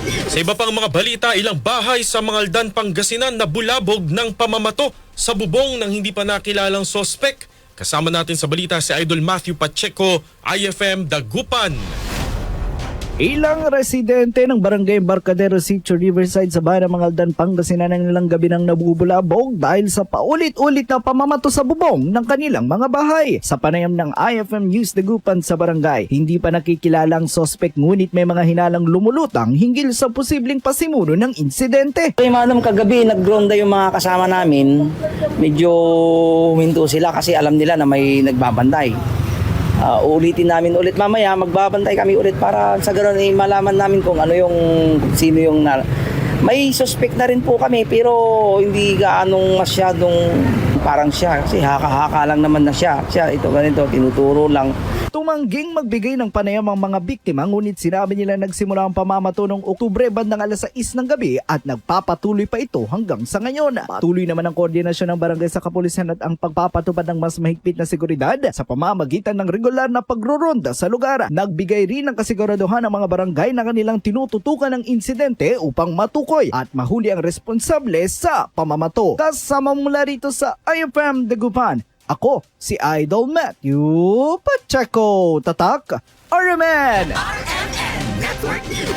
Sa iba pang mga balita, ilang bahay sa Mangaldan, Pangasinan na bulabog ng pamamato sa bubong ng hindi pa nakilalang sospek. Kasama natin sa balita si Idol Matthew Pacheco, IFM Dagupan. Ilang residente ng Barangay Embarcadero Sitio Riverside sa bayan ng Mangaldan, Pangasinan ng ilang gabi nang nabubulabog dahil sa paulit-ulit na pamamato sa bubong ng kanilang mga bahay. Sa panayam ng IFM News Dagupan sa barangay, hindi pa nakikilalang sospek ngunit may mga hinalang lumulutang hinggil sa posibleng pasimuno ng insidente. Kay madam, kagabi nagronda yung mga kasama namin. Medyo huminto sila kasi alam nila na may nagbabantay. Ulitin namin ulit mamaya, magbabantay kami ulit para sa ganoon malaman namin kung ano yung sino yung may suspect na rin po kami pero hindi gaanong masyadong parang siya kasi haka-haka lang naman na siya ito ganito tinuturo lang. Tumangging magbigay ng panayam ang mga biktima ngunit sinabi nila nagsimula ang pamamato noong Oktubre bandang alas 6 ng gabi at nagpapatuloy pa ito hanggang sa ngayon. Patuloy naman ang koordinasyon ng barangay sa kapulisan at ang pagpapatupad ng mas mahigpit na seguridad sa pamamagitan ng regular na pagruronda sa lugar. Nagbigay rin ng kasiguraduhan ng mga barangay na kanilang tinututukan ng insidente upang matukoy at mahuli ang responsable sa pamamato. Kasama mula rito sa IFM Dagupan, ako, si Idol Matthew Pacheco. Tatak, RMN! RMN Network News.